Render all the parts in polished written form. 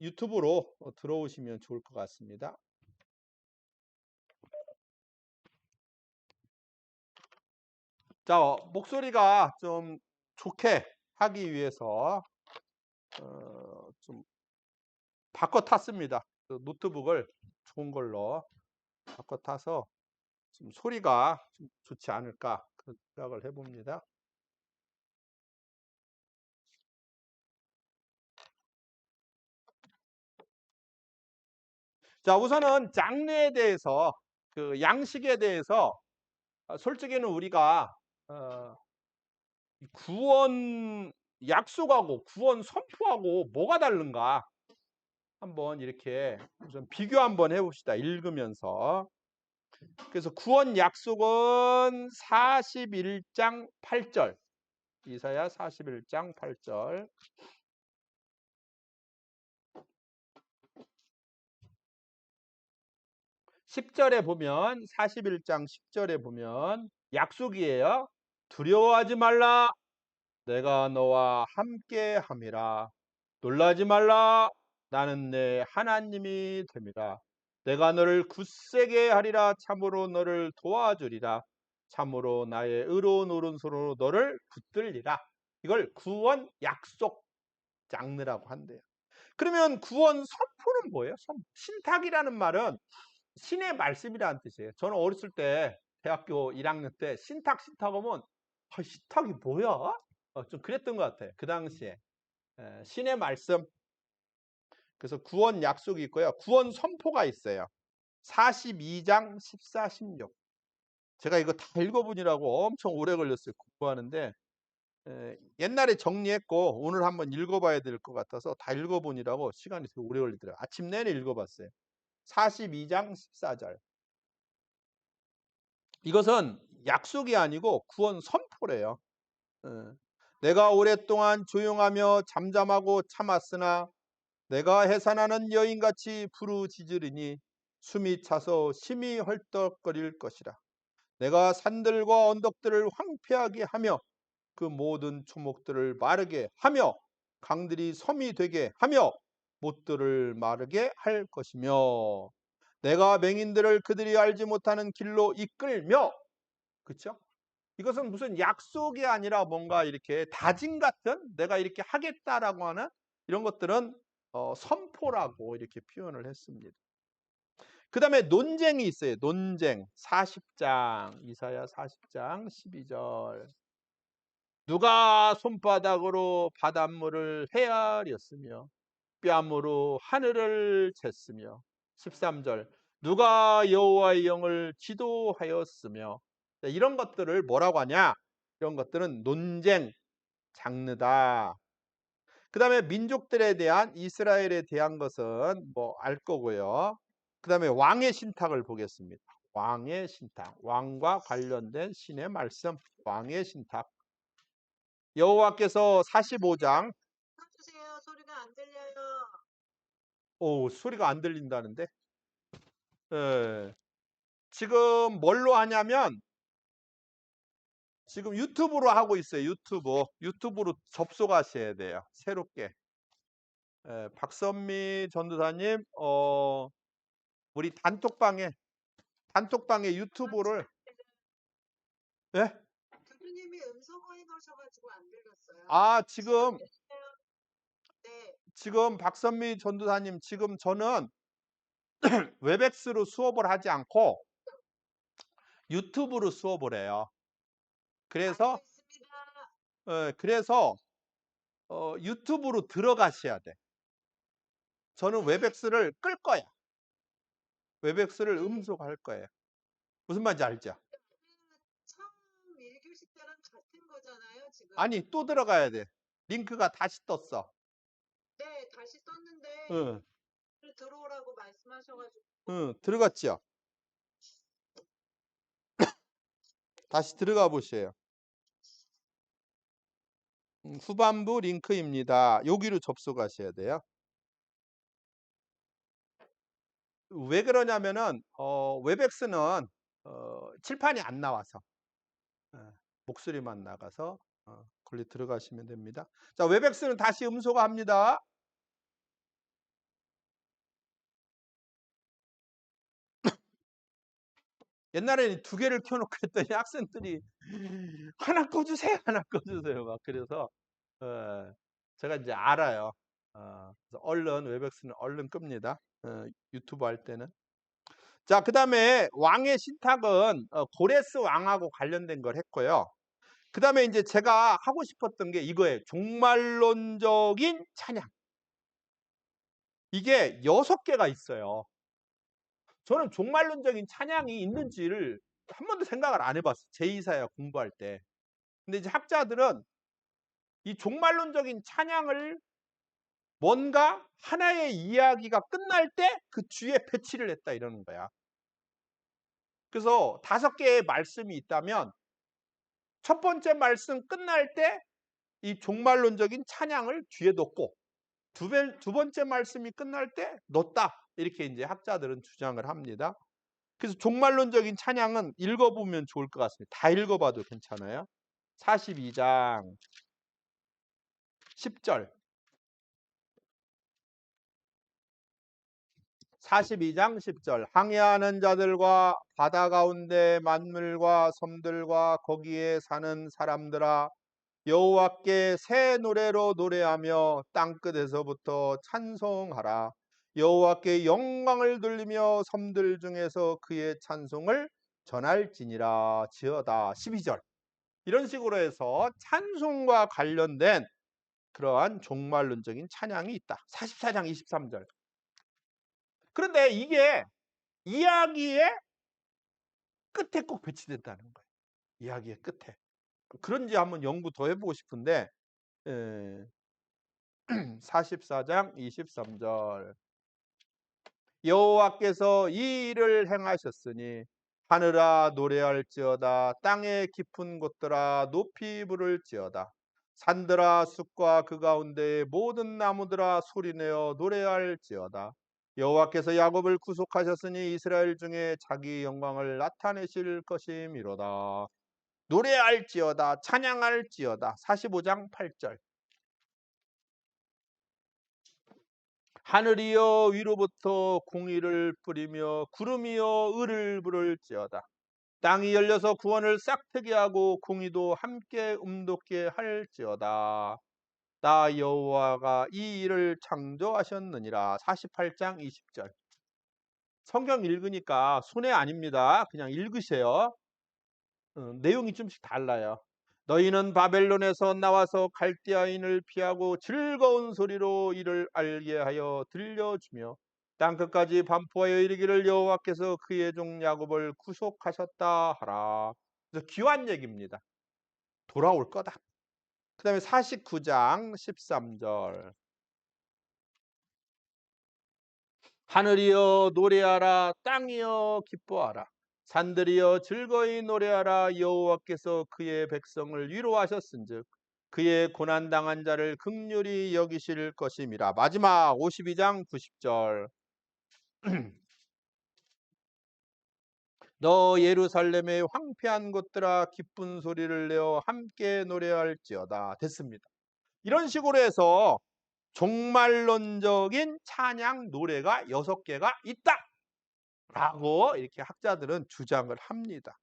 유튜브로 들어오시면 좋을 것 같습니다. 자, 목소리가 좀 좋게 하기 위해서 좀 바꿔 탔습니다. 그 노트북을 좋은 걸로 바꿔 타서 좀 소리가 좀 좋지 않을까 그런 생각을 해봅니다. 자, 우선은 장르에 대해서 그 양식에 대해서 솔직히는 우리가 어, 구원 약속하고 구원 선포하고 뭐가 다른가 한번 이렇게 좀 비교 한번 해봅시다. 읽으면서. 그래서 구원 약속은 41장 8절. 이사야 41장 8절. 10절에 보면 41장 10절에 보면 약속이에요. 두려워하지 말라. 내가 너와 함께 함이라. 놀라지 말라. 나는 내 하나님이 됨이라. 내가 너를 굳세게 하리라. 참으로 너를 도와주리라. 참으로 나의 의로운 오른손으로 너를 붙들리라. 이걸 구원 약속 장르라고 한대요. 그러면 구원 선포는 뭐예요? 신탁이라는 말은 신의 말씀이라는 뜻이에요. 저는 어렸을 때 대학교 1학년 때 신탁 하면 신탁이 뭐야? 좀 그랬던 것 같아요. 그 당시에. 신의 말씀. 그래서 구원 약속이 있고요. 구원 선포가 있어요. 42장 14, 16. 제가 이거 다 읽어보느라고 엄청 오래 걸렸어요. 공부하는데 옛날에 정리했고 오늘 한번 읽어봐야 될 것 같아서 다 읽어보느라고 시간이 되게 오래 걸리더라고요. 아침 내내 읽어봤어요. 42장 14절. 이것은 약속이 아니고 구원 선포래요. 내가 오랫동안 조용하며 잠잠하고 참았으나 내가 해산하는 여인같이 부르짖으리니 숨이 차서 심히 헐떡거릴 것이라. 내가 산들과 언덕들을 황폐하게 하며 그 모든 초목들을 마르게 하며 강들이 섬이 되게 하며 못들을 마르게 할 것이며 내가 맹인들을 그들이 알지 못하는 길로 이끌며 그렇죠? 이것은 무슨 약속이 아니라 뭔가 이렇게 다짐 같은 내가 이렇게 하겠다라고 하는 이런 것들은 선포라고 이렇게 표현을 했습니다. 그 다음에 논쟁이 있어요. 논쟁 40장 이사야 40장 12절 누가 손바닥으로 바닷물을 헤아렸으며 뺨으로 하늘을 쟀으며 13절 누가 여호와의 영을 지도하였으며 이런 것들을 뭐라고 하냐? 이런 것들은 논쟁 장르다. 그 다음에 민족들에 대한 이스라엘에 대한 것은 뭐 알 거고요. 그 다음에 왕의 신탁을 보겠습니다. 왕의 신탁, 왕과 관련된 신의 말씀, 왕의 신탁. 여호와께서 45장 주세요. 소리가 안 들려요. 오 소리가 안 들린다는데 지금 뭘로 하냐면 지금 유튜브로 하고 있어요. 유튜브로 접속하셔야 돼요. 새롭게 박선미 전도사님 우리 단톡방에 유튜브를 예? 교수님이 음성어 해놓으셔가지고 안 들렸어요. 아 지금 네. 지금 박선미 전도사님 지금 저는 웹엑스로 수업을 하지 않고 유튜브로 수업을 해요. 그래서 그래서 유튜브로 들어가셔야 돼. 저는 웹엑스를 끌 거야. 웹엑스를 음소거할 거예요. 무슨 말인지 알죠? 처음 1교시 때랑 같은 거잖아요, 지금. 아니 또 들어가야 돼. 링크가 다시 떴어. 네, 다시 떴는데 응, 들어오라고 말씀하셔가지고. 응, 들어갔죠? 다시 들어가 보세요. 후반부 링크입니다. 여기로 접속하셔야 돼요. 왜 그러냐면은 웹엑스는 칠판이 안 나와서 목소리만 나가서 거기 들어가시면 됩니다. 자, 웹엑스는 다시 음소거합니다. 옛날에는 두 개를 켜 놓고 했더니 학생들이 "하나 꺼 주세요. 하나 꺼 주세요." 막 그래서 예 제가 인제 알아요. 그래서 얼른 웨백스는 얼른 끕니다. 유튜브 할 때는. 자 그다음에 왕의 신탁은 고레스 왕하고 관련된 걸 했고요. 그다음에 인제 제가 하고 싶었던 게 이거예요. 종말론적인 찬양. 이게 6 개가 있어요. 저는 종말론적인 찬양이 있는지를 한 번도 생각을 안 해 봤어요, 제2사야 공부할 때. 근데 이제 학자들은 이 종말론적인 찬양을 뭔가 하나의 이야기가 끝날 때 그 뒤에 배치를 했다 이러는 거야. 그래서 5 개의 말씀이 있다면 첫 번째 말씀 끝날 때 이 종말론적인 찬양을 뒤에 넣고 두 번째 말씀이 끝날 때 넣었다. 이렇게 인제 학자들은 주장을 합니다. 그래서 종말론적인 찬양은 읽어보면 좋을 것 같습니다. 다 읽어봐도 괜찮아요. 42장 10절 42장 10절 항해하는 자들과 바다 가운데 만물과 섬들과 거기에 사는 사람들아 여호와께 새 노래로 노래하며 땅끝에서부터 찬송하라. 여호와께 영광을 돌리며 섬들 중에서 그의 찬송을 전할지니라 지어다. 12절 이런 식으로 해서 찬송과 관련된 그러한 종말론적인 찬양이 있다. 44장 23절 그런데 이게 이야기의 끝에 꼭 배치된다는 거예요. 이야기의 끝에. 그런지 한번 연구 더 해보고 싶은데 44장 23절 여호와께서 이 일을 행하셨으니 하늘아 노래할지어다 땅의 깊은 곳들아 높이 부를지어다 산들아 숲과 그 가운데의 모든 나무들아 소리내어 노래할지어다 여호와께서 야곱을 구속하셨으니 이스라엘 중에 자기 영광을 나타내실 것임이로다 노래할지어다 찬양할지어다 45장 8절 하늘이여 위로부터 공의를 뿌리며 구름이여 의를 부를지어다. 땅이 열려서 구원을 싹트게 하고 공의도 함께 음돋게 할지어다. 나 여호와가 이 일을 창조하셨느니라. 48장 20절. 성경 읽으니까 손해 아닙니다. 그냥 읽으세요. 내용이 좀씩 달라요. 너희는 바벨론에서 나와서 갈대아인을 피하고 즐거운 소리로 이를 알게 하여 들려주며 땅끝까지 반포하여 이르기를 여호와께서 그의 종 야곱을 구속하셨다 하라. 그래서 귀한 얘기입니다. 돌아올 거다. 그 다음에 49장 13절 하늘이여 노래하라 땅이여 기뻐하라 산들이여 즐거이 노래하라 여호와께서 그의 백성을 위로하셨은즉 그의 고난당한 자를 긍휼히 여기실 것임이라. 마지막 52장 90절 너 예루살렘의 황폐한 곳들아 기쁜 소리를 내어 함께 노래할지어다. 됐습니다. 이런 식으로 해서 종말론적인 찬양 노래가 6개가 있다 라고 이렇게 학자들은 주장을 합니다.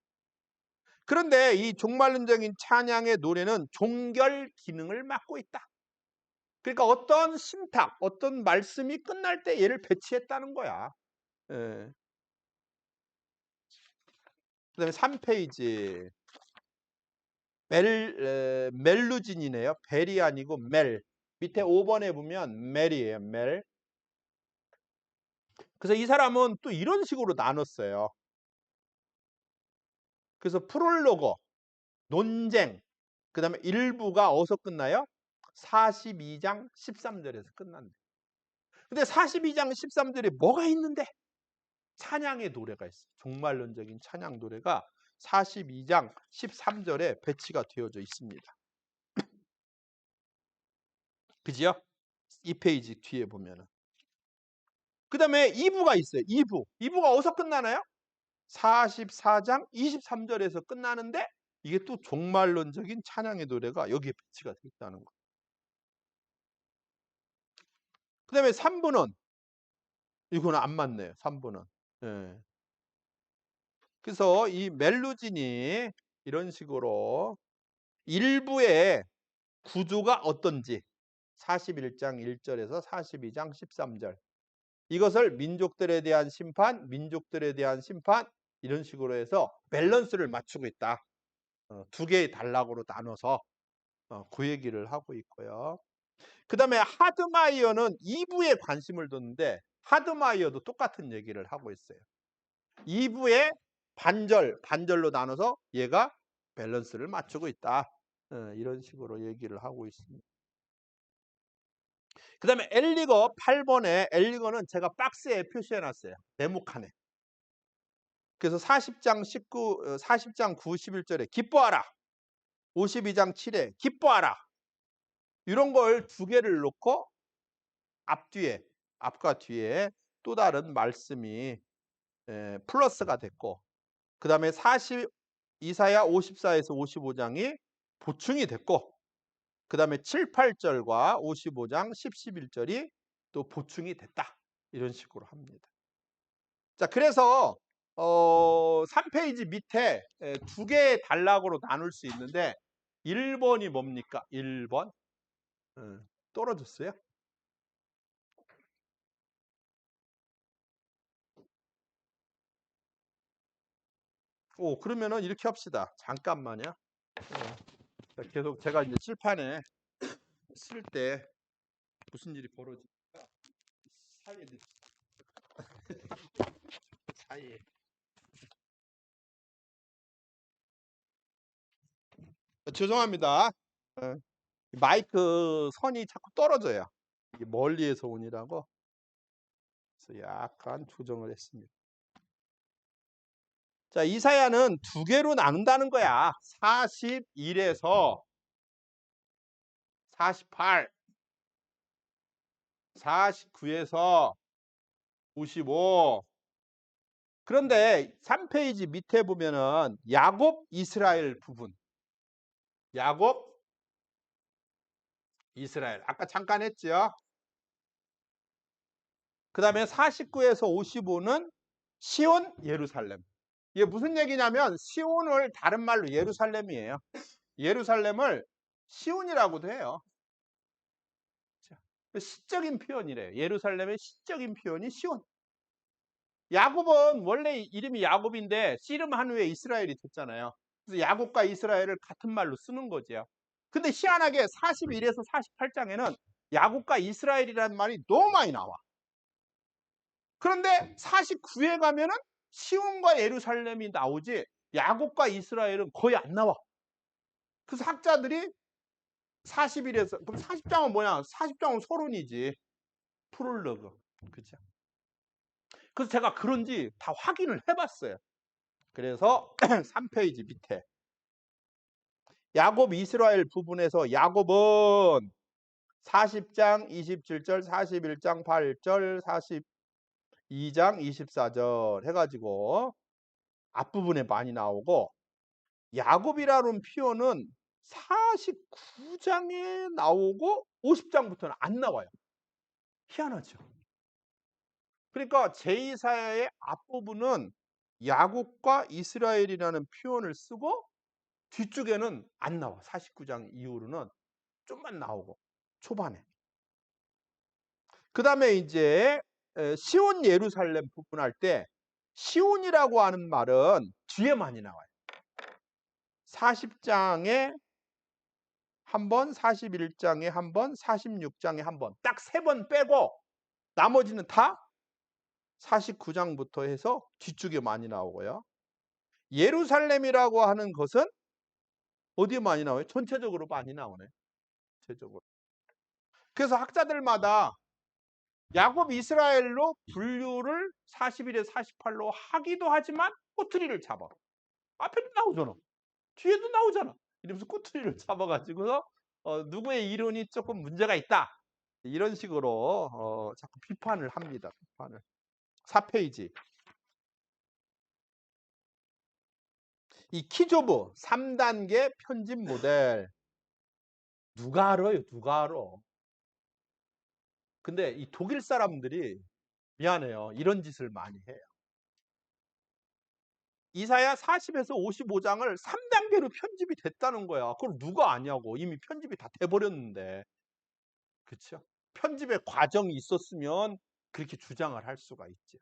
그런데 이 종말론적인 찬양의 노래는 종결 기능을 맡고 있다. 그러니까 어떤 신탁, 어떤 말씀이 끝날 때 얘를 배치했다는 거야. 예. 그다음에 3페이지 멜루진이네요. 벨이 아니고 멜. 밑에 5번에 보면 멜이에요. 멜. 그래서 이 사람은 또 이런 식으로 나눴어요. 그래서 프롤로거, 논쟁, 그다음에 일부가 어디서 끝나요? 42장 13절에서 끝난대. 근데 42장 13절에 뭐가 있는데? 찬양의 노래가 있어요. 종말론적인 찬양 노래가 42장 13절에 배치가 되어져 있습니다. 그지요? 2페이지 뒤에 보면은. 그 다음에 2부가 있어요. 2부. 2부가 어디서 끝나나요? 44장 23절에서 끝나는데 이게 또 종말론적인 찬양의 노래가 여기에 배치가 되어 있다는 거예요. 그 다음에 3부는 이거는 안 맞네요. 3부는. 예. 그래서 이 멜루진이 이런 식으로 일부의 구조가 어떤지 41장 1절에서 42장 13절 이것을 민족들에 대한 심판, 민족들에 대한 심판 이런 식으로 해서 밸런스를 맞추고 있다. 두 개의 단락으로 나눠서 그 얘기를 하고 있고요. 그 다음에 하드마이어는 2부에 관심을 뒀는데 하드마이어도 똑같은 얘기를 하고 있어요. 2부에 반절로 나눠서 얘가 밸런스를 맞추고 있다. 이런 식으로 얘기를 하고 있습니다. 그 다음에 엘리거 8번에 엘리거는 제가 박스에 표시해 놨어요. 네모칸에. 그래서 40장 9, 11절에 기뻐하라. 52장 7에 기뻐하라. 이런 걸 두 개를 놓고 앞과 뒤에 또 다른 말씀이 플러스가 됐고 그 다음에 이사야 54에서 55장이 보충이 됐고 그 다음에 7, 8절과 55장 10, 11절이 또 보충이 됐다. 이런 식으로 합니다. 자, 그래서 3페이지 밑에 두 개의 단락으로 나눌 수 있는데 1번이 뭡니까? 1번 떨어졌어요. 그러면은 이렇게 합시다. 잠깐만요. 계속 제가 이제 칠판에 쓸 때 무슨 일이 벌어질까? 사이에 죄송합니다. 마이크 선이 자꾸 떨어져요. 이게 멀리에서 오니라고. 그래서 약간 조정을 했습니다. 자, 이사야는 두 개로 나눈다는 거야. 41에서 48, 49에서 55. 그런데 3페이지 밑에 보면은 야곱 이스라엘 부분. 야곱 이스라엘. 아까 잠깐 했죠. 그 다음에 49에서 55는 시온 예루살렘. 이게 무슨 얘기냐면 시온을 다른 말로 예루살렘이에요. 예루살렘을 시온이라고도 해요. 시적인 표현이래요. 예루살렘의 시적인 표현이 시온. 야곱은 원래 이름이 야곱인데 씨름 한 후에 이스라엘이 됐잖아요. 그래서 야곱과 이스라엘을 같은 말로 쓰는 거죠. 근데 희한하게 41에서 48장에는 야곱과 이스라엘이라는 말이 너무 많이 나와. 그런데 49에 가면은 시온과 예루살렘이 나오지 야곱과 이스라엘은 거의 안 나와. 그래서 학자들이 41에서 그럼 40장은 뭐냐? 40장은 서론이지. 프롤로그. 그죠? 그래서 제가 그런지 다 확인을 해봤어요. 그래서 3페이지 밑에 야곱 이스라엘 부분에서 야곱은 40장 27절, 41장 8절, 42장 24절 해가지고 앞부분에 많이 나오고 야곱이라는 표현은 49장에 나오고 50장부터는 안 나와요. 희한하죠. 그러니까 제2사야의 앞부분은 야곱과 이스라엘이라는 표현을 쓰고 뒤쪽에는 안 나와. 49장 이후로는 좀만 나오고 초반에. 그 다음에 이제 시온 예루살렘 부분 할 때 시온이라고 하는 말은 뒤에 많이 나와요. 40장에 한 번, 41장에 한 번, 46장에 한 번. 딱 세 번 빼고 나머지는 다 49장부터 해서 뒤쪽에 많이 나오고요. 예루살렘이라고 하는 것은 어디에 많이 나와요? 전체적으로 많이 나오네. 전체적으로. 그래서 학자들마다 야곱 이스라엘로 분류를 41에 48로 하기도 하지만 꼬투리를 잡아. 앞에도 나오잖아. 뒤에도 나오잖아. 이러면서 꼬투리를 잡아가지고서 누구의 이론이 조금 문제가 있다. 이런 식으로 자꾸 비판을 합니다. 비판을. 4페이지. 이 키조브 3단계 편집 모델. 누가 알아요? 누가 알아? 근데 이 독일 사람들이 미안해요. 이런 짓을 많이 해요. 이사야 40에서 55장을 3단계로 편집이 됐다는 거야. 그걸 누가 아냐고. 이미 편집이 다 돼버렸는데. 그렇죠? 편집의 과정이 있었으면 그렇게 주장을 할 수가 있죠.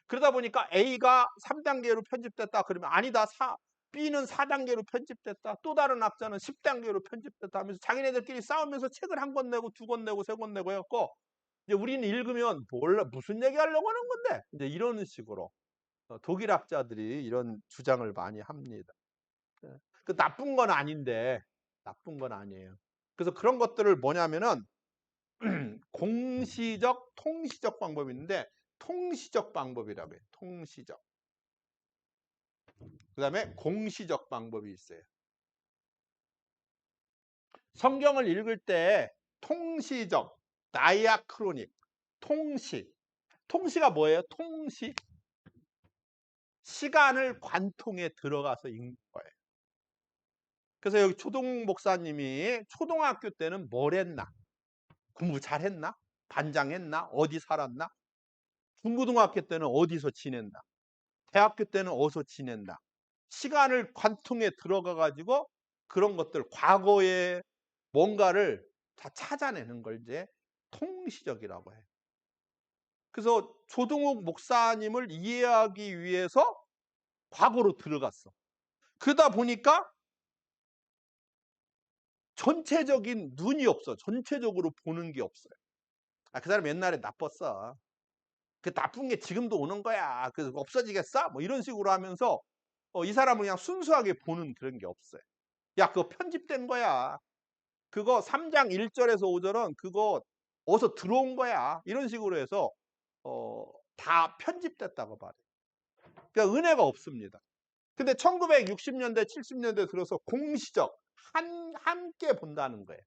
그러다 보니까 A가 3단계로 편집됐다 그러면 아니다. B는 4단계로 편집됐다. 또 다른 학자는 10단계로 편집됐다 하면서 자기네들끼리 싸우면서 책을 한 권 내고 두 권 내고 세 권 내고 해갖고 이제 우리는 읽으면 몰라 무슨 얘기 하려고 하는 건데 이제 이런 식으로 독일 학자들이 이런 주장을 많이 합니다. 그 나쁜 건 아닌데 나쁜 건 아니에요. 그래서 그런 것들을 뭐냐면은 공시적, 통시적 방법이 있는데 통시적 방법이라고 해요. 통시적. 그 다음에 공시적 방법이 있어요. 성경을 읽을 때 통시적, 다이아크로닉, 통시. 통시가 뭐예요? 통시. 시간을 관통에 들어가서 읽는 거예요. 그래서 여기 초동 목사님이 초등학교 때는 뭘 했나? 공부 잘했나? 반장했나? 어디 살았나? 중고등학교 때는 어디서 지냈나? 대학교 때는 어디서 지낸다. 시간을 관통에 들어가 가지고 그런 것들 과거에 뭔가를 다 찾아내는 걸 이제 통시적이라고 해요. 그래서 조동욱 목사님을 이해하기 위해서 과거로 들어갔어. 그러다 보니까 전체적인 눈이 없어. 전체적으로 보는 게 없어요. 그 사람 옛날에 나빴어. 그 나쁜 게 지금도 오는 거야. 그래서 없어지겠어? 뭐 이런 식으로 하면서 이 사람은 그냥 순수하게 보는 그런 게 없어요. 야, 그거 편집된 거야. 그거 3장 1절에서 5절은 그거 어디서 들어온 거야. 이런 식으로 해서 다 편집됐다고 말해요. 그러니까 은혜가 없습니다. 근데 1960년대, 70년대 들어서 공시적 함께 본다는 거예요.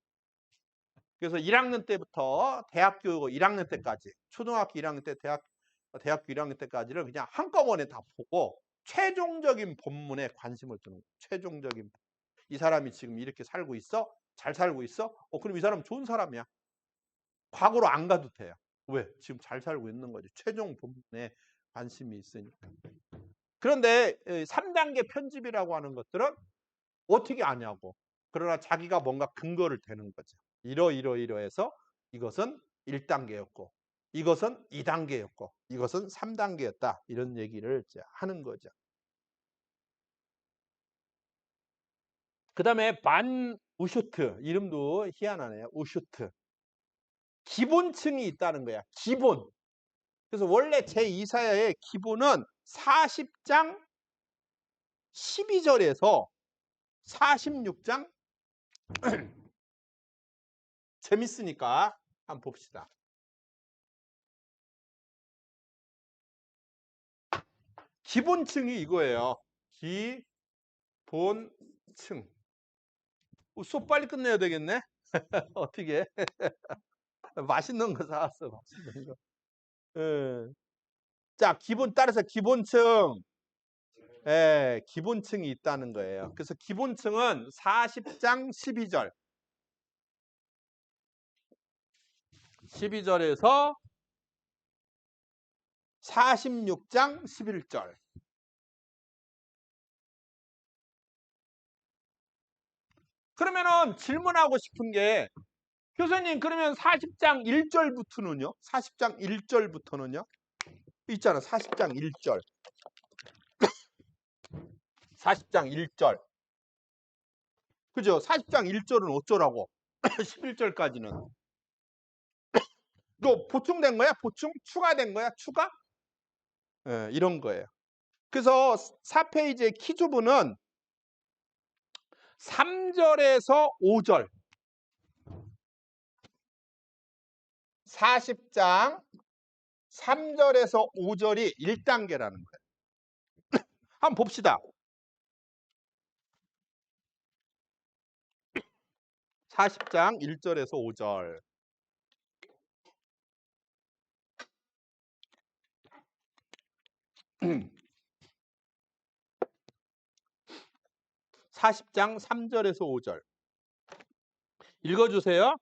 그래서 1학년 때부터 대학교 1학년 때까지, 초등학교 1학년 때, 대학교 1학년 때까지를 그냥 한꺼번에 다 보고 최종적인 본문에 관심을 두는 거예요. 최종적인. 이 사람이 지금 이렇게 살고 있어? 잘 살고 있어? 그럼 이 사람 좋은 사람이야. 과거로 안 가도 돼요. 왜? 지금 잘 살고 있는 거지. 최종 본문에 관심이 있으니까. 그런데 3단계 편집이라고 하는 것들은 어떻게 아냐고. 그러나 자기가 뭔가 근거를 대는 거죠. 이러해서 이것은 1단계였고 이것은 2단계였고 이것은 3단계였다. 이런 얘기를 이제 하는 거죠. 그 다음에 반 우슈트. 이름도 희한하네요. 우슈트. 기본층이 있다는 거야. 기본. 그래서 원래 제2사야의 기본은 40장 12절에서 46장 재밌으니까 한번 봅시다. 기본층이 이거예요. 기본층. 수업 빨리 끝내야 되겠네? 어떻게? 맛있는 거 사왔어. 맛있는 거. 예. 자, 따라서 기본층. 예, 기본층이 있다는 거예요. 그래서 기본층은 40장 12절. 12절에서 46장 11절. 그러면은 질문하고 싶은 게 교수님 그러면 40장 1절부터는요? 40장 1절부터는요? 있잖아. 40장 1절. 40장 1절. 그죠? 40장 1절은 어쩌라고? 11절까지는. 또 보충된 거야? 보충? 추가된 거야? 추가? 예, 이런 거예요. 그래서 4페이지의 키주부는 3절에서 5절. 40장 3절에서 5절이 1단계라는 거예요. 한번 봅시다. 40장 1절에서 5절. (40장) 3절에서 5절 읽어주세요.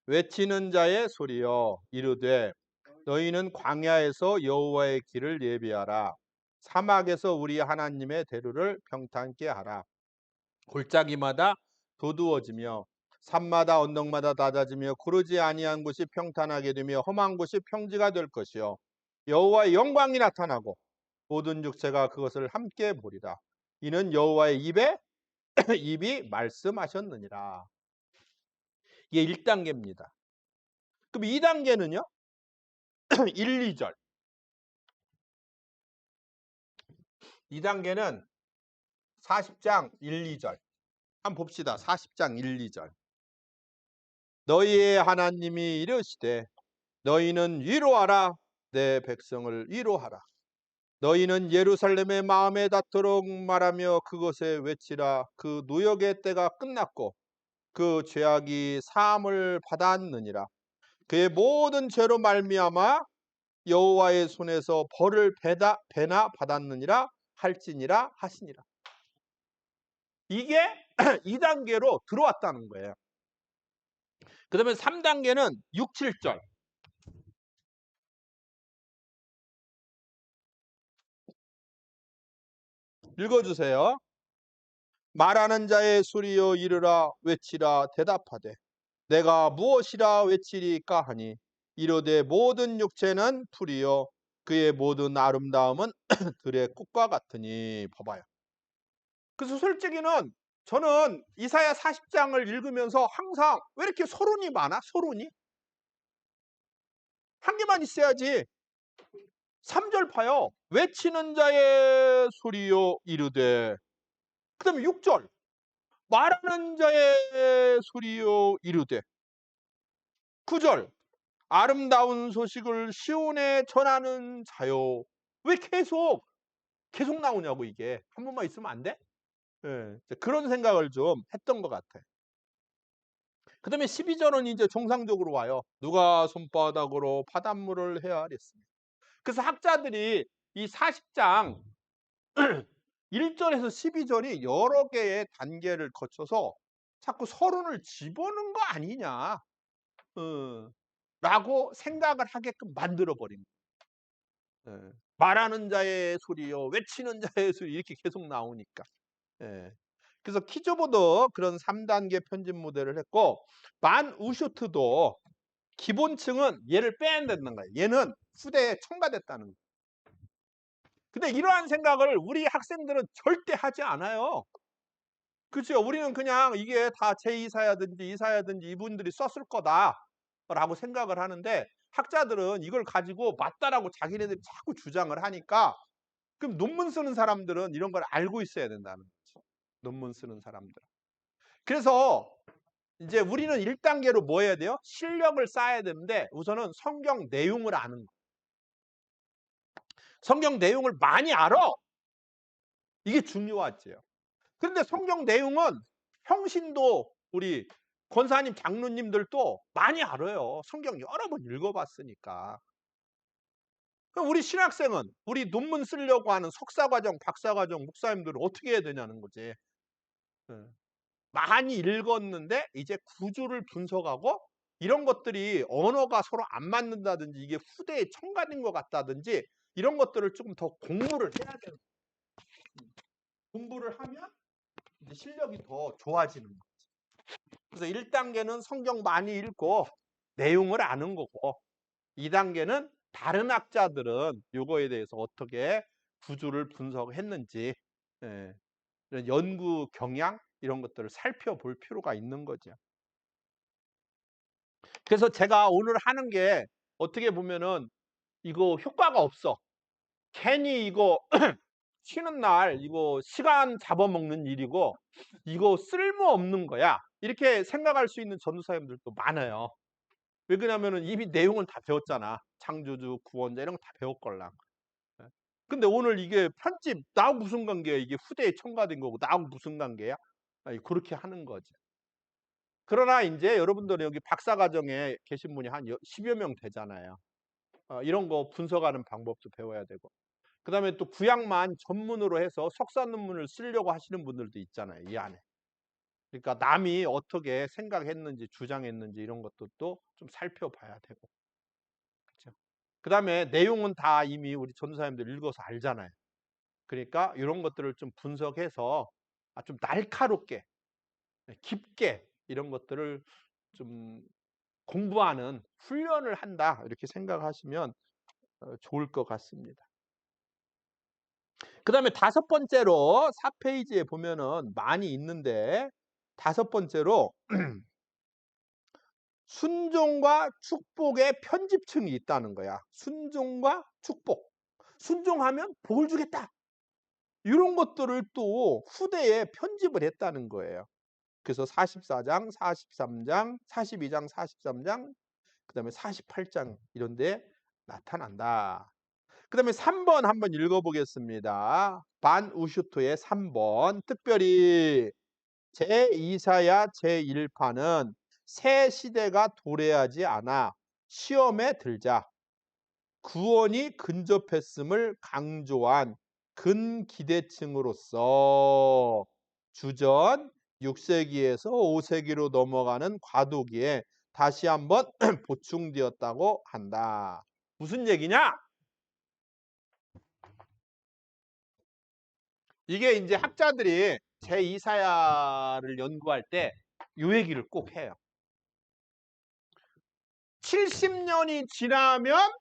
외치는 자의 소리여 이르되 너희는 광야에서 여호와의 길을 예비하라. 사막에서 우리 하나님의 대루를 평탄케 하라. 골짜기마다 도두어지며 산마다 언덕마다 낮아지며 구르지 아니한 곳이 평탄하게 되며 험한 곳이 평지가 될 것이요 여호와의 영광이 나타나고 모든 육체가 그것을 함께 보리라. 이는 여호와의 입에 입이 말씀하셨느니라. 이게 1단계입니다. 그럼 2단계는요? 1, 2절. 2단계는 40장 1, 2절. 한번 봅시다. 40장 1, 2절. 너희의 하나님이 이르시되 너희는 위로하라. 내 백성을 위로하라. 너희는 예루살렘의 마음에 닿도록 말하며 그곳에 외치라. 그 노역의 때가 끝났고 그 죄악이 사함을 받았느니라. 그의 모든 죄로 말미암아 여호와의 손에서 벌을 배나 받았느니라 할지니라 하시니라. 이게 2단계로 들어왔다는 거예요. 그 다음에 3단계는 6, 7절. 읽어주세요. 말하는 자의 소리여 이르라 외치라 대답하되 내가 무엇이라 외치리까 하니 이르되 모든 육체는 풀이요 그의 모든 아름다움은 들의 꽃과 같으니. 봐봐요. 그래서 솔직히는 저는 이사야 40장을 읽으면서 항상 왜 이렇게 서론이 많아? 서론이? 한 개만 있어야지. 3절 봐요. 외치는 자의 소리요 이르되. 그 다음에 6절. 말하는 자의 소리요 이르되. 9절. 아름다운 소식을 시온에 전하는 자요. 왜 계속 나오냐고 이게. 한 번만 있으면 안 돼? 예, 그런 생각을 좀 했던 것 같아요. 그 다음에 12절은 이제 정상적으로 와요. 누가 손바닥으로 바닷물을 헤아렸습니다. 그래서 학자들이 이 40장 1절에서 12절이 여러 개의 단계를 거쳐서 자꾸 서론을 집어넣은 거 아니냐 라고 생각을 하게끔 만들어버린 거예요. 말하는 자의 소리요 외치는 자의 소리 이렇게 계속 나오니까. 그래서 키조보도 그런 3단계 편집 모델을 했고 만 우쇼트도 기본층은 얘를 빼야 된다는 거예요. 얘는 후대에 첨가됐다는 거예요. 근데 이러한 생각을 우리 학생들은 절대 하지 않아요. 그렇죠. 우리는 그냥 이게 다 제2사야든지 이사야든지 이분들이 썼을 거다라고 생각을 하는데 학자들은 이걸 가지고 맞다라고 자기네들이 자꾸 주장을 하니까 그럼 논문 쓰는 사람들은 이런 걸 알고 있어야 된다는 거죠. 논문 쓰는 사람들. 그래서 이제 우리는 1단계로 뭐 해야 돼요? 실력을 쌓아야 되는데 우선은 성경 내용을 아는 거. 성경 내용을 많이 알아. 이게 중요하지요. 그런데 성경 내용은 평신도 우리 권사님 장로님들도 많이 알아요. 성경 여러 번 읽어봤으니까. 그럼 우리 신학생은 우리 논문 쓰려고 하는 석사과정, 박사과정 목사님들은 어떻게 해야 되냐는 거지. 많이 읽었는데 이제 구조를 분석하고 이런 것들이 언어가 서로 안 맞는다든지 이게 후대에 첨가된 것 같다든지 이런 것들을 조금 더 공부를 해야 되는 거예요. 공부를 하면 이제 실력이 더 좋아지는 거지. 그래서 1단계는 성경 많이 읽고 내용을 아는 거고 2단계는 다른 학자들은 이거에 대해서 어떻게 구조를 분석했는지 이런 연구 경향 이런 것들을 살펴볼 필요가 있는 거죠. 그래서 제가 오늘 하는 게 어떻게 보면은 이거 효과가 없어. 괜히 이거 쉬는 날 이거 시간 잡아먹는 일이고 이거 쓸모없는 거야. 이렇게 생각할 수 있는 전도사님들도 많아요. 왜 그러냐면은 이미 내용은 다 배웠잖아. 창조주, 구원자 이런 거 다 배웠걸랑. 근데 오늘 이게 편집 나하고 무슨 관계야? 이게 후대에 첨가된 거고 나하고 무슨 관계야? 아니, 그렇게 하는 거지. 그러나 이제 여러분들은 여기 박사과정에 계신 분이 한 10여 명 되잖아요. 이런 거 분석하는 방법도 배워야 되고. 그 다음에 또 구약만 전문으로 해서 석사 논문을 쓰려고 하시는 분들도 있잖아요. 이 안에. 그러니까 남이 어떻게 생각했는지 주장했는지 이런 것도 또 좀 살펴봐야 되고. 그렇죠? 그 다음에 내용은 다 이미 우리 전도사님들 읽어서 알잖아요. 그러니까 이런 것들을 좀 분석해서 좀 날카롭게, 깊게 이런 것들을 좀 공부하는 훈련을 한다. 이렇게 생각하시면 좋을 것 같습니다. 그다음에 다섯 번째로 4페이지에 보면은 많이 있는데 다섯 번째로 순종과 축복의 편집층이 있다는 거야. 순종과 축복. 순종하면 복을 주겠다. 이런 것들을 또 후대에 편집을 했다는 거예요. 그래서 44장, 43장, 42장, 43장, 그다음에 48장 이런 데 나타난다. 그다음에 3번 한번 읽어보겠습니다. 반우슈토의 3번. 특별히 제2사야 제1파는 새 시대가 도래하지 않아 시험에 들자 구원이 근접했음을 강조한 근기대층으로서 주전 6세기에서 5세기로 넘어가는 과도기에 다시 한번 보충되었다고 한다. 무슨 얘기냐? 이게 이제 학자들이 제2사야를 연구할 때 이 얘기를 꼭 해요. 70년이 지나면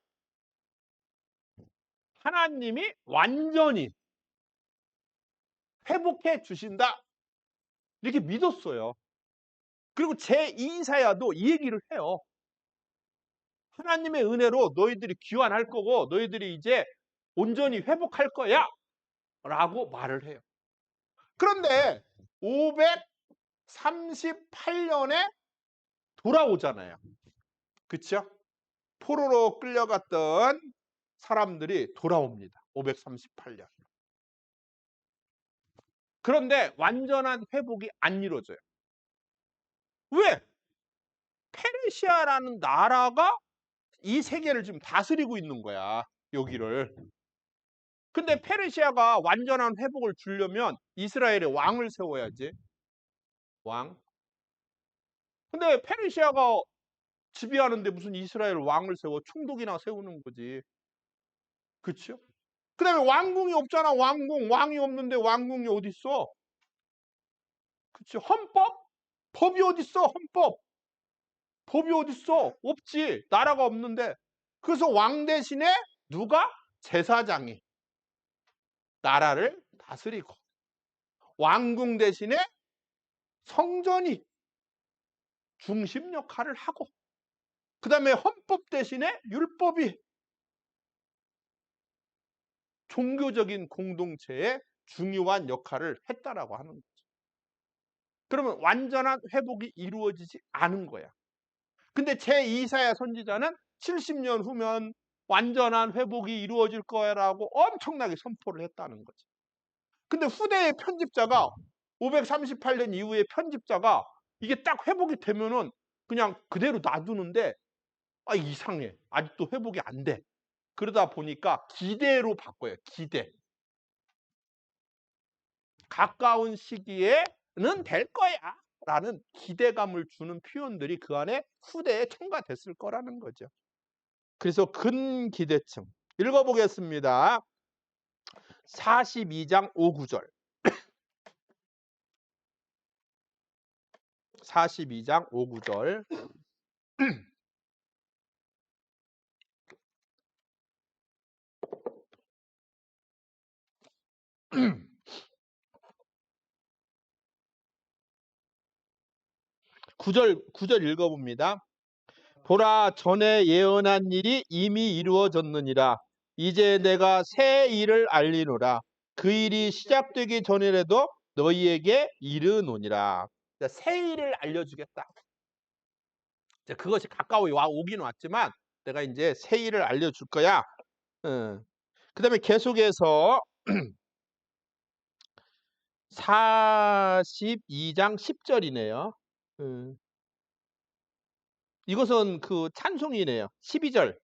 하나님이 완전히 회복해 주신다. 이렇게 믿었어요. 그리고 제2사야도 이 얘기를 해요. 하나님의 은혜로 너희들이 귀환할 거고 너희들이 이제 온전히 회복할 거야. 라고 말을 해요. 그런데 538년에 돌아오잖아요. 그쵸? 포로로 끌려갔던 사람들이 돌아옵니다. 538년. 그런데 완전한 회복이 안 이루어져요. 왜? 페르시아라는 나라가 이 세계를 지금 다스리고 있는 거야. 여기를. 근데 페르시아가 완전한 회복을 주려면 이스라엘에 왕을 세워야지. 왕. 근데 페르시아가 지배하는데 무슨 이스라엘 왕을 세워 총독이나 세우는 거지. 그렇죠? 그다음에 왕궁이 없잖아. 왕궁. 왕이 없는데 왕궁이 어디 있어? 그렇죠? 헌법? 법이 어디 있어? 헌법. 법이 어디 있어? 없지. 나라가 없는데. 그래서 왕 대신에 누가? 제사장이 나라를 다스리고 왕궁 대신에 성전이 중심 역할을 하고 그다음에 헌법 대신에 율법이 종교적인 공동체의 중요한 역할을 했다라고 하는 거죠. 그러면 완전한 회복이 이루어지지 않은 거야. 근데 제2사야 선지자는 70년 후면 완전한 회복이 이루어질 거라고 엄청나게 선포를 했다는 거죠. 근데 후대의 편집자가 538년 이후의 편집자가 이게 딱 회복이 되면은 그냥 그대로 놔두는데 이상해. 아직도 회복이 안 돼. 그러다 보니까 기대로 바꿔요. 기대. 가까운 시기에는 될 거야. 라는 기대감을 주는 표현들이 그 안에 후대에 첨가됐을 거라는 거죠. 그래서 근기대층. 읽어보겠습니다. 42장 5구절. 42장 5구절. 구절 읽어봅니다. 보라 전에 예언한 일이 이미 이루어졌느니라. 이제 내가 새 일을 알리노라. 그 일이 시작되기 전이라도 너희에게 이르노니라. 새 일을 알려주겠다. 그것이 가까이 오긴 왔지만 내가 이제 새 일을 알려줄 거야. 그 다음에 계속해서 42장 10절이네요. 이것은 그 찬송이네요. 12절.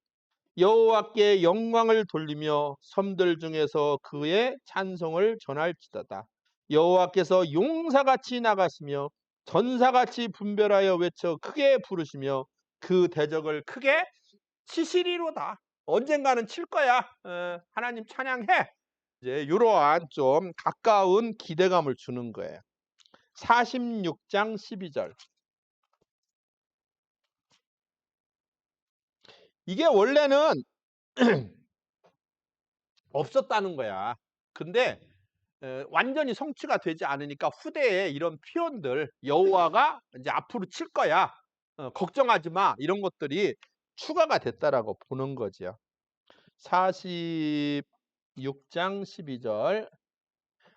여호와께 영광을 돌리며 섬들 중에서 그의 찬송을 전할지어다. 여호와께서 용사같이 나가시며 전사같이 분별하여 외쳐 크게 부르시며 그 대적을 크게 치시리로다. 언젠가는 칠 거야. 하나님 찬양해. 이제 이러한 좀 가까운 기대감을 주는 거예요. 46장 12절. 이게 원래는 없었다는 거야. 근데 완전히 성취가 되지 않으니까 후대에 이런 표현들 여호와가 이제 앞으로 칠 거야. 걱정하지 마. 이런 것들이 추가가 됐다라고 보는 거지요. 46장 12절.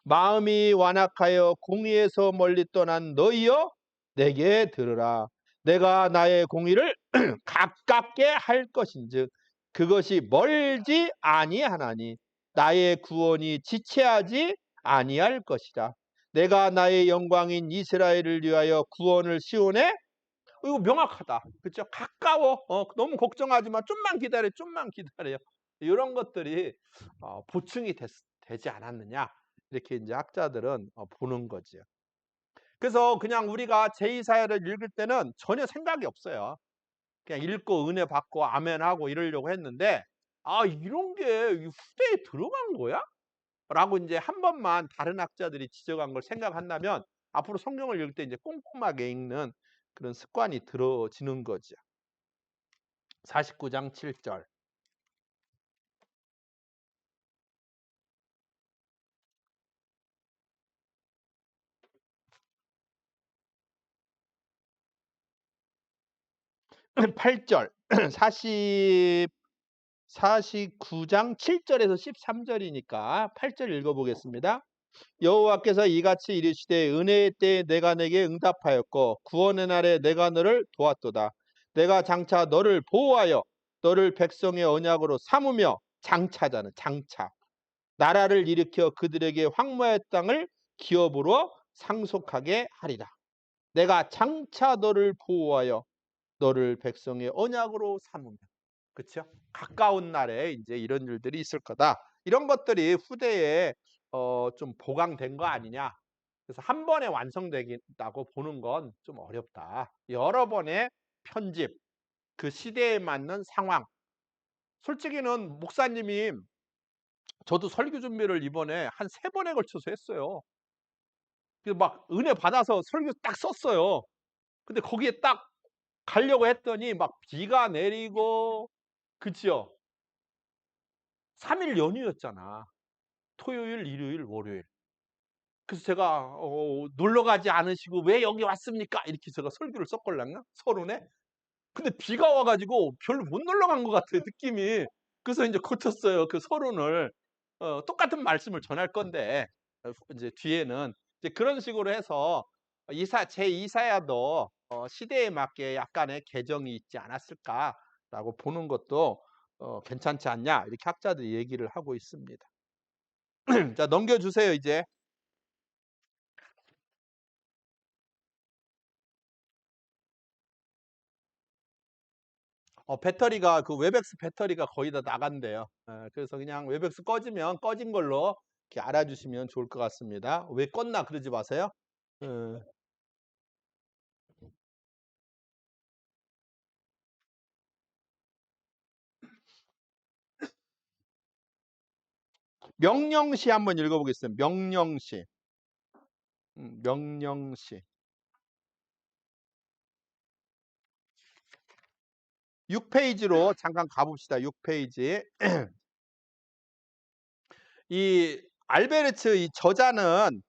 마음이 완악하여 공의에서 멀리 떠난 너희여 내게 들으라. 내가 나의 공의를 가깝게 할 것인즉 그것이 멀지 아니하나니 나의 구원이 지체하지 아니할 것이라. 내가 나의 영광인 이스라엘을 위하여 구원을 시온에. 이거 명확하다. 그렇죠? 가까워. 너무 걱정하지 마. 좀만 기다려. 좀만 기다려. 이런 것들이 보충이 되지 않았느냐. 이렇게 이제 학자들은 보는 거지요. 그래서 그냥 우리가 제2사야를 읽을 때는 전혀 생각이 없어요. 그냥 읽고 은혜 받고 아멘하고 이러려고 했는데 이런 게 후대에 들어간 거야? 라고 이제 한 번만 다른 학자들이 지적한 걸 생각한다면 앞으로 성경을 읽을 때 이제 꼼꼼하게 읽는 그런 습관이 들어지는 거죠. 49장 7절. 8절. 49장 7절에서 13절이니까 8절 읽어보겠습니다. 여호와께서 이같이 이르시되 은혜의 때에 내가 내게 응답하였고 구원의 날에 내가 너를 도왔도다. 내가 장차 너를 보호하여 너를 백성의 언약으로 삼으며 장차자는 장차 나라를 일으켜 그들에게 황무의 땅을 기업으로 상속하게 하리라. 내가 장차 너를 보호하여 너를 백성의 언약으로 삼으며. 그렇죠? 가까운 날에 이제 이런 일들이 있을 거다. 이런 것들이 후대에 좀 보강된 거 아니냐. 그래서 한 번에 완성되겠다고 보는 건 좀 어렵다. 여러 번의 편집, 그 시대에 맞는 상황. 솔직히는 목사님이 저도 설교 준비를 이번에 한 3번에 걸쳐서 했어요. 그래서 막 은혜 받아서 설교 딱 썼어요. 근데 거기에 딱 가려고 했더니 막 비가 내리고, 그치요? 3일 연휴였잖아. 토요일, 일요일, 월요일. 그래서 제가 놀러 가지 않으시고 왜 여기 왔습니까? 이렇게 제가 설교를 썼걸랑요? 서론에. 근데 비가 와가지고 별로 못 놀러 간 것 같아요, 느낌이. 그래서 이제 고쳤어요, 그 서론을. 똑같은 말씀을 전할 건데, 이제 뒤에는 이제 그런 식으로 해서 제2사야도 시대에 맞게 약간의 개정이 있지 않았을까라고 보는 것도 괜찮지 않냐, 이렇게 학자들이 얘기를 하고 있습니다. 자, 넘겨주세요, 이제. 배터리가, 그 웹엑스 배터리가 거의 다 나간대요. 그래서 그냥 웹엑스 꺼지면 꺼진 걸로 이렇게 알아주시면 좋을 것 같습니다. 왜 껐나 그러지 마세요. 어, 명령시 한번 읽어보겠습니다. 명령시. 명령시. 6페이지로 잠깐 가봅시다. 6페이지. 이 알베르츠 이 저자는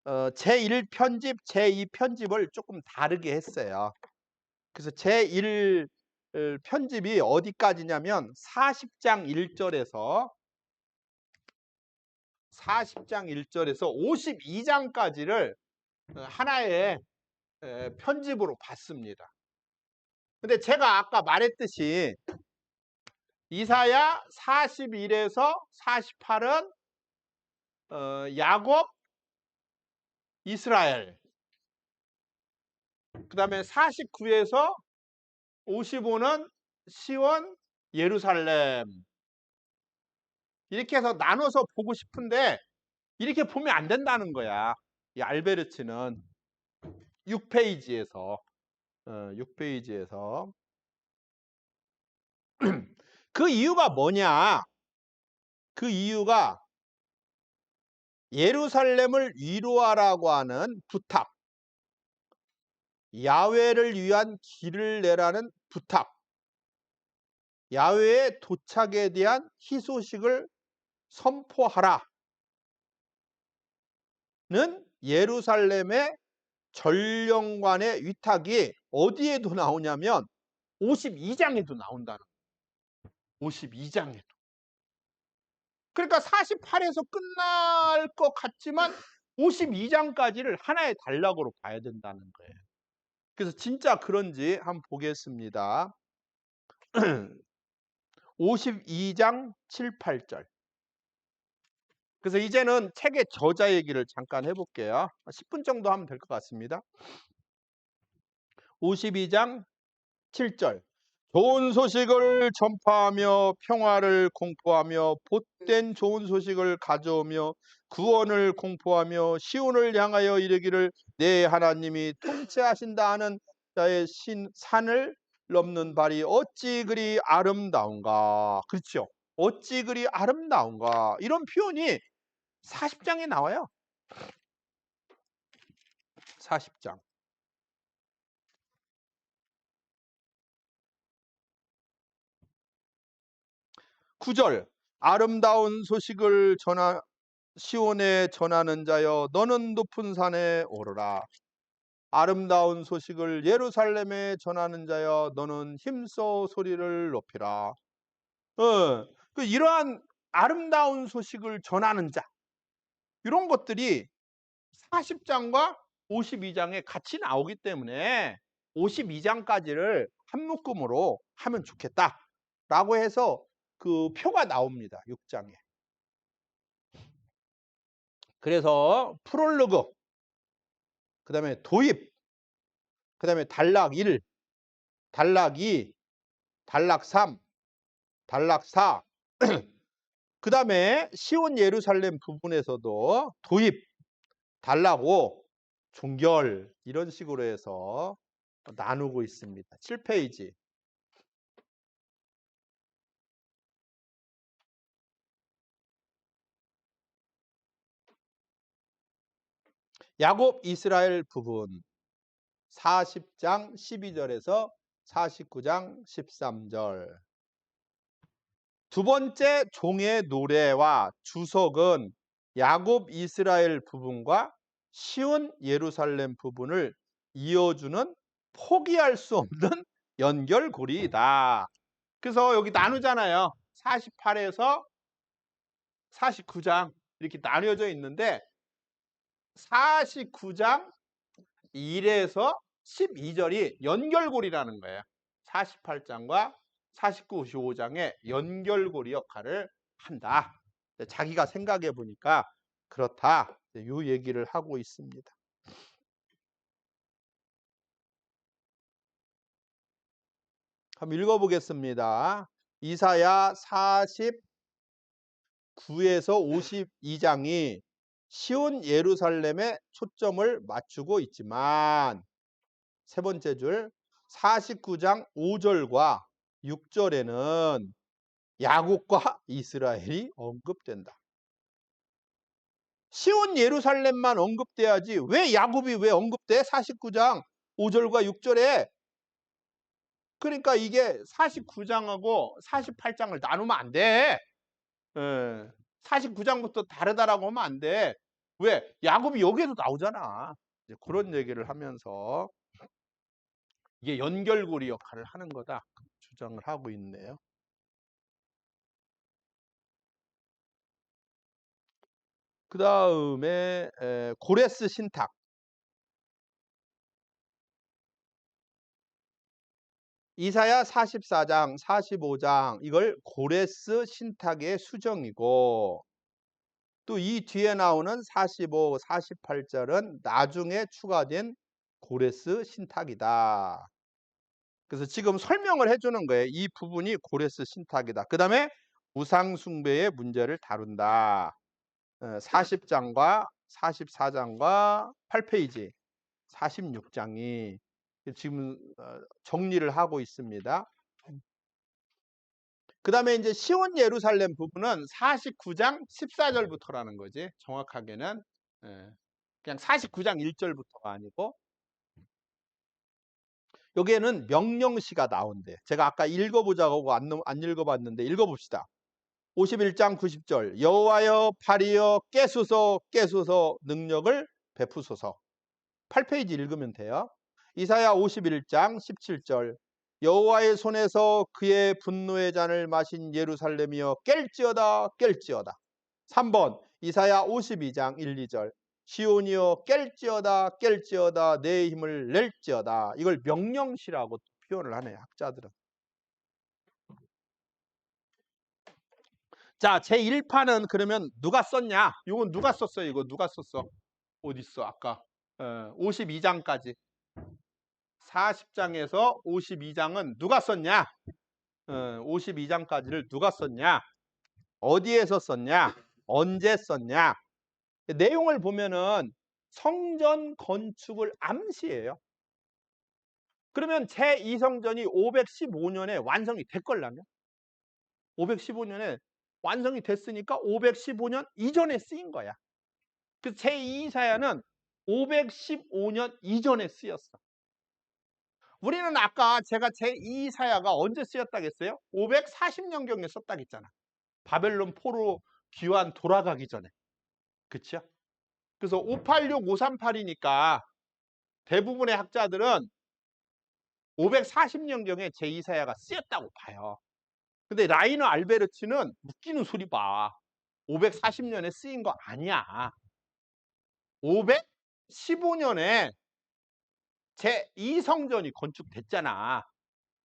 제1편집, 제2편집을 조금 다르게 했어요. 그래서 제1 편집이 어디까지냐면 40장 1절에서 52장까지를 하나의 편집으로 봤습니다. 근데 제가 아까 말했듯이 이사야 41에서 48은 야곱, 이스라엘. 그 다음에 49에서 55는 시온, 예루살렘. 이렇게 해서 나눠서 보고 싶은데 이렇게 보면 안 된다는 거야. 이 알베르츠는 6페이지에서 6페이지에서 그 이유가 뭐냐? 그 이유가 예루살렘을 위로하라고 하는 부탁, 야훼를 위한 길을 내라는 부탁, 야훼의 도착에 대한 희소식을 선포하라는 예루살렘의 전령관의 위탁이 어디에도 나오냐면 52장에도 나온다는 거예요. 52장에도. 그러니까 48에서 끝날 것 같지만 52장까지를 하나의 단락으로 봐야 된다는 거예요. 그래서 진짜 그런지 한번 보겠습니다. 52장 7, 8절. 그래서 이제는 책의 저자 얘기를 잠깐 해볼게요. 10분 정도 하면 될 것 같습니다. 52장 7절. 좋은 소식을 전파하며 평화를 공포하며 복된 좋은 소식을 가져오며 구원을 공포하며 시온을 향하여 이르기를 내 하나님이 통치하신다 하는 자의 산을 넘는 발이 어찌 그리 아름다운가. 그렇죠. 어찌 그리 아름다운가. 이런 표현이 40장에 나와요. 40장. 9절. 아름다운 소식을 시온에 전하는 자여 너는 높은 산에 오르라. 아름다운 소식을 예루살렘에 전하는 자여 너는 힘써 소리를 높이라. 이러한 아름다운 소식을 전하는 자, 이런 것들이 40장과 52장에 같이 나오기 때문에 52장까지를 한 묶음으로 하면 좋겠다라고 해서 그 표가 나옵니다. 6장에. 그래서 프롤로그, 그 다음에 도입, 그 다음에 단락 1, 단락 2, 단락 3, 단락 4, 그 다음에 시온 예루살렘 부분에서도 도입, 단락 5, 종결, 이런 식으로 해서 나누고 있습니다. 7페이지. 야곱 이스라엘 부분 40장 12절에서 49장 13절. 두 번째 종의 노래와 주석은 야곱 이스라엘 부분과 시온 예루살렘 부분을 이어주는 포기할 수 없는 연결고리이다. 그래서 여기 나누잖아요. 48에서 49장 이렇게 나뉘어져 있는데 49장 1에서 12절이 연결고리라는 거예요. 48장과 49, 55장의 연결고리 역할을 한다. 자기가 생각해 보니까 그렇다. 이 얘기를 하고 있습니다. 한번 읽어보겠습니다. 이사야 49에서 52장이 시온 예루살렘에 초점을 맞추고 있지만 세 번째 줄 49장 5절과 6절에는 야곱과 이스라엘이 언급된다. 시온 예루살렘만 언급돼야지 왜 야곱이 왜 언급돼? 49장 5절과 6절에. 그러니까 이게 49장하고 48장을 나누면 안 돼. 49장부터 다르다라고 하면 안 돼. 왜? 야곱이 여기에도 나오잖아. 이제 그런 얘기를 하면서 이게 연결고리 역할을 하는 거다 주장을 하고 있네요. 그 다음에 고레스 신탁. 이사야 44장, 45장 이걸 고레스 신탁의 수정이고 또 이 뒤에 나오는 45, 48절은 나중에 추가된 고레스 신탁이다. 그래서 지금 설명을 해주는 거예요. 이 부분이 고레스 신탁이다. 그 다음에 우상숭배의 문제를 다룬다. 40장과 44장과 8페이지, 46장이 지금 정리를 하고 있습니다. 그 다음에 이제 시온 예루살렘 부분은 49장 14절부터라는 거지. 정확하게는. 예. 그냥 49장 1절부터가 아니고. 여기에는 명령시가 나온대. 제가 아까 읽어보자고 안 읽어봤는데 읽어봅시다. 51장 90절. 여호와여 팔이여 깨소서 깨소서 능력을 베푸소서. 8페이지 읽으면 돼요. 이사야 51장 17절. 여호와의 손에서 그의 분노의 잔을 마신 예루살렘이여 깰지어다 깰지어다. 3번 이사야 52장 1, 2절. 시온이여 깰지어다 깰지어다 내 힘을 낼지어다. 이걸 명령시라고 표현을 하네요, 학자들은. 자, 제1판은 그러면 누가 썼냐? 이건 누가 썼어요? 이거 누가 썼어? 어디 있어? 아까 52장까지. 40장에서 52장은 누가 썼냐? 52장까지를 누가 썼냐? 어디에서 썼냐? 언제 썼냐? 내용을 보면은 성전 건축을 암시해요. 그러면 제2성전이 515년에 완성이 됐걸라면 515년에 완성이 됐으니까 515년 이전에 쓰인 거야. 그 제2이사야는 515년 이전에 쓰였어. 우리는 아까 제가 제2이사야가 언제 쓰였다겠어요? 540년경에 썼다겠잖아. 바벨론 포로 귀환 돌아가기 전에. 그쵸? 그래서 586, 538이니까 대부분의 학자들은 540년경에 제2사야가 쓰였다고 봐요. 근데 라이너 알베르츠는 웃기는 소리 봐. 540년에 쓰인 거 아니야. 515년에 제2성전이 건축됐잖아.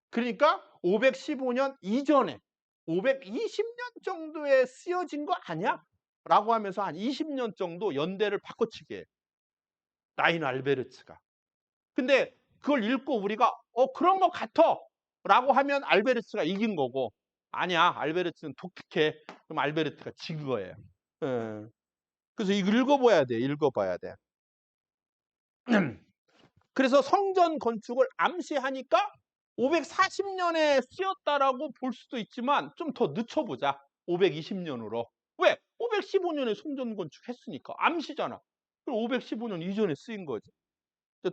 그러니까 515년 이전에 520년 정도에 쓰여진 거 아니야? 라고 하면서 한 20년 정도 연대를 바꿔치기 해. 라이너 알베르츠가. 근데 그걸 읽고 우리가 그런 거 같아 라고 하면 알베르츠가 이긴 거고, 아니야, 알베르츠는 독특해. 그럼 알베르츠가 진 거예요. 그래서 이거 읽어봐야 돼. 읽어봐야 돼. 그래서 성전 건축을 암시하니까 540년에 쓰였다라고 볼 수도 있지만 좀 더 늦춰보자. 520년으로. 왜? 515년에 성전 건축했으니까. 암시잖아. 그럼 515년 이전에 쓰인 거지.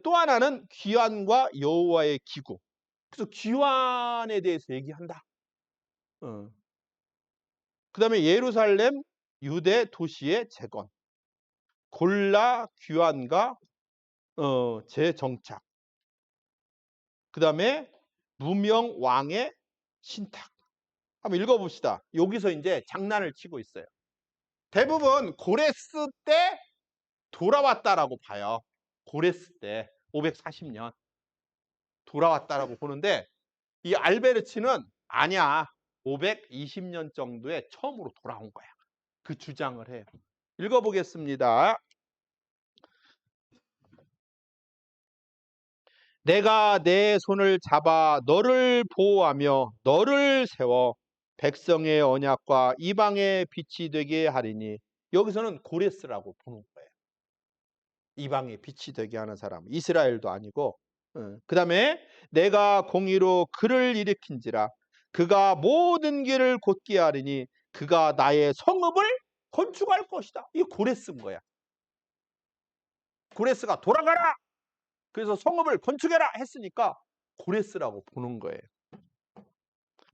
또 하나는 귀환과 여호와의 기구. 그래서 귀환에 대해서 얘기한다. 그 다음에 예루살렘 유대 도시의 재건. 골라 귀환과 재정착. 그 다음에 무명 왕의 신탁. 한번 읽어봅시다. 여기서 이제 장난을 치고 있어요. 대부분 고레스 때 돌아왔다라고 봐요. 고레스 때 540년 돌아왔다라고 보는데, 이 알베르츠는 아니야. 520년 정도에 처음으로 돌아온 거야. 그 주장을 해요. 읽어보겠습니다. 내가 내 손을 잡아 너를 보호하며 너를 세워 백성의 언약과 이방의 빛이 되게 하리니. 여기서는 고레스라고 보는 거예요. 이방의 빛이 되게 하는 사람. 이스라엘도 아니고. 그 다음에 내가 공의로 그를 일으킨지라 그가 모든 길을 곧게 하리니 그가 나의 성읍을 건축할 것이다. 이게 고레스인 거야. 고레스가 돌아가라. 그래서 성읍을 건축해라 했으니까 고레스라고 보는 거예요.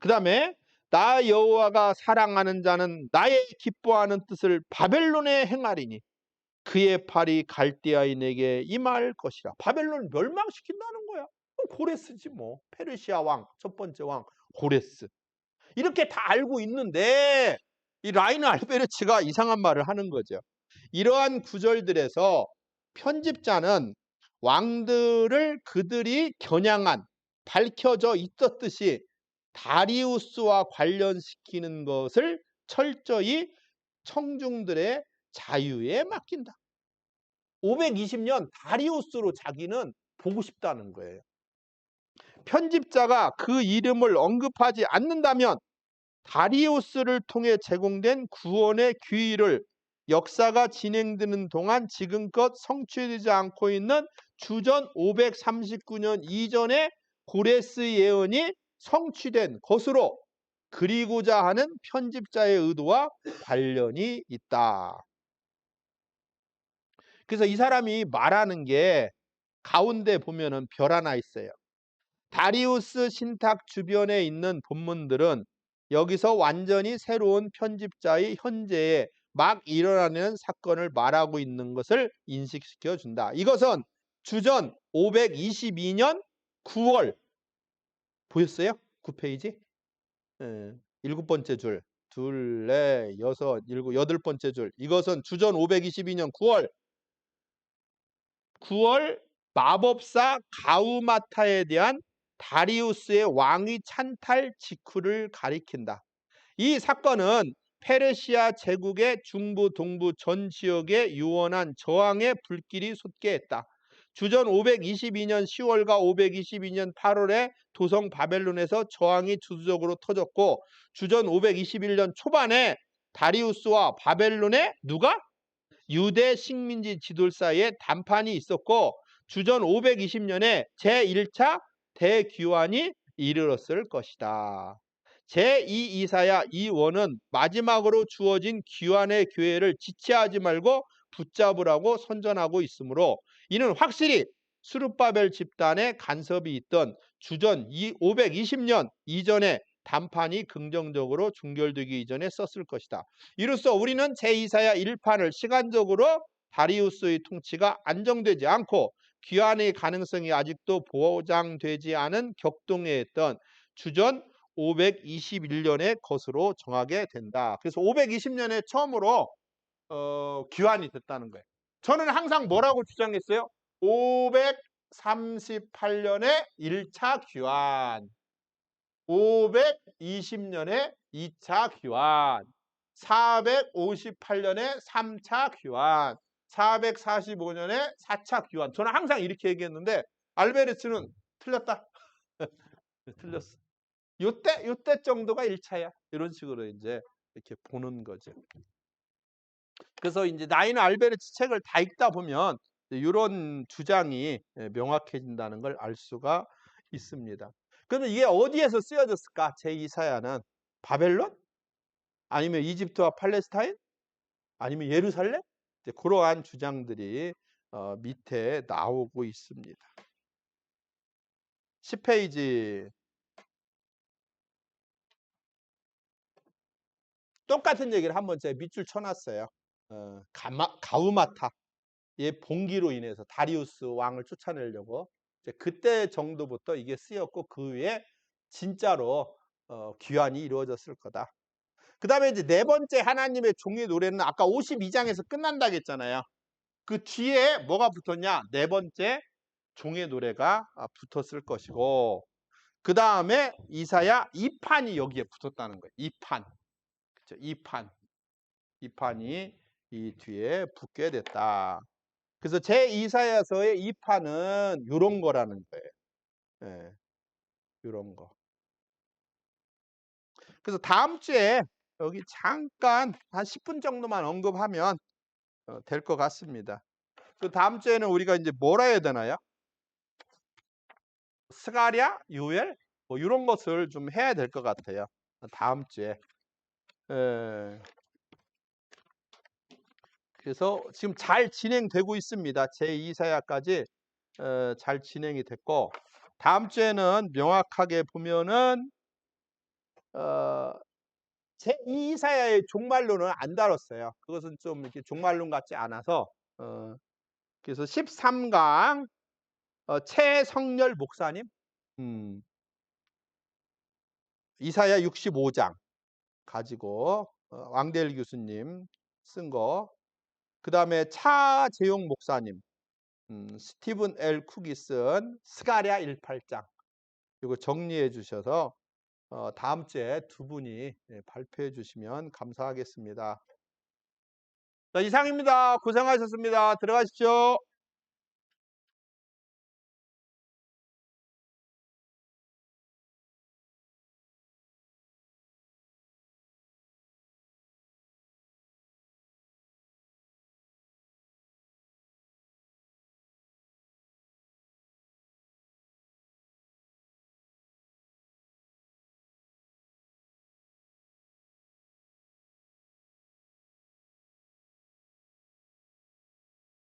그 다음에 나 여호와가 사랑하는 자는 나의 기뻐하는 뜻을 바벨론에 행하리니 그의 팔이 갈대아인에게 임할 것이라. 바벨론을 멸망시킨다는 거야. 고레스지 뭐. 페르시아 왕, 첫 번째 왕 고레스. 이렇게 다 알고 있는데 이 라이너 알베르츠가 이상한 말을 하는 거죠. 이러한 구절들에서 편집자는 왕들을 그들이 겨냥한, 밝혀져 있었듯이 다리우스와 관련시키는 것을 철저히 청중들의 자유에 맡긴다. 520년 다리우스로 자기는 보고 싶다는 거예요. 편집자가 그 이름을 언급하지 않는다면 다리우스를 통해 제공된 구원의 귀의를 역사가 진행되는 동안 지금껏 성취되지 않고 있는 주전 539년 이전의 고레스 예언이 성취된 것으로 그리고자 하는 편집자의 의도와 관련이 있다. 그래서 이 사람이 말하는 게 가운데 보면은 별 하나 있어요. 다리우스 신탁 주변에 있는 본문들은 여기서 완전히 새로운 편집자의 현재에 막 일어나는 사건을 말하고 있는 것을 인식시켜 준다. 이것은 주전 522년 9월 보였어요? 9페이지? 예, 7번째 줄. 둘, 넷, 여섯, 일곱, 8번째 줄. 이것은 주전 522년 9월 마법사 가우마타에 대한 다리우스의 왕위 찬탈 직후를 가리킨다. 이 사건은 페르시아 제국의 중부 동부 전 지역에 유언한 저항의 불길이 솟게 했다. 주전 522년 10월과 522년 8월에 도성 바벨론에서 저항이 주도적으로 터졌고 주전 521년 초반에 다리우스와 바벨론의 누가? 유대 식민지 지도자 사이에 담판이 있었고 주전 520년에 제1차 대귀환이 이르렀을 것이다. 제2 이사야 2원은 마지막으로 주어진 귀환의 기회를 지체하지 말고 붙잡으라고 선전하고 있으므로 이는 확실히 스룹바벨 집단의 간섭이 있던 주전 520년 이전에 담판이 긍정적으로 종결되기 이전에 썼을 것이다. 이로써 우리는 제2사야 1판을 시간적으로 다리우스의 통치가 안정되지 않고 귀환의 가능성이 아직도 보장되지 않은 격동에 있던 주전 521년의 것으로 정하게 된다. 그래서 520년에 처음으로 귀환이 됐다는 거예요. 저는 항상 뭐라고 주장했어요? 538년에 1차 귀환, 520년에 2차 귀환, 458년에 3차 귀환, 445년에 4차 귀환. 저는 항상 이렇게 얘기했는데 알베르츠는 틀렸다. 틀렸어. 요때 정도가 1차야. 이런 식으로 이제 이렇게 보는 거죠. 그래서 이제 나이는 알베르츠 책을 다 읽다 보면 이런 주장이 명확해진다는 걸 알 수가 있습니다. 그러면 이게 어디에서 쓰여졌을까? 제2사야는 바벨론? 아니면 이집트와 팔레스타인? 아니면 예루살렘? 이제 그러한 주장들이 밑에 나오고 있습니다. 10페이지. 똑같은 얘기를 한번 제가 밑줄 쳐놨어요. 가우마타. 의 봉기로 인해서 다리우스 왕을 쫓아내려고 이제 그때 정도부터 이게 쓰였고 그 위에 진짜로 귀환이 이루어졌을 거다. 그 다음에 이제 네 번째 하나님의 종의 노래는 아까 52장에서 끝난다고 했잖아요. 그 뒤에 뭐가 붙었냐? 네 번째 종의 노래가 붙었을 것이고 그 다음에 이사야 2판이 여기에 붙었다는 거예요. 2판. 그렇죠? 2판이 이 뒤에 붙게 됐다. 그래서 제2사야서의 2판은 이런 거라는 거예요. 예, 이런 거. 그래서 다음 주에 여기 잠깐 한 10분 정도만 언급하면 될 것 같습니다. 그 다음 주에는 우리가 이제 뭐라 해야 되나요? 스가랴, 요엘 뭐 이런 것을 좀 해야 될 것 같아요. 다음 주에. 예. 그래서 지금 잘 진행되고 있습니다. 제2사야까지 잘 진행이 됐고 다음 주에는 명확하게 보면은 제2사야의 종말론은 안 다뤘어요. 그것은 좀 이렇게 종말론 같지 않아서 그래서 13강 최성렬 목사님 이사야 65장 가지고 왕대일 교수님 쓴 거, 그 다음에 차재용 목사님, 스티븐 L 쿡이 쓴 스가랴 18장 이거 정리해 주셔서 다음 주에 두 분이 발표해 주시면 감사하겠습니다. 자, 이상입니다. 고생하셨습니다. 들어가십시오.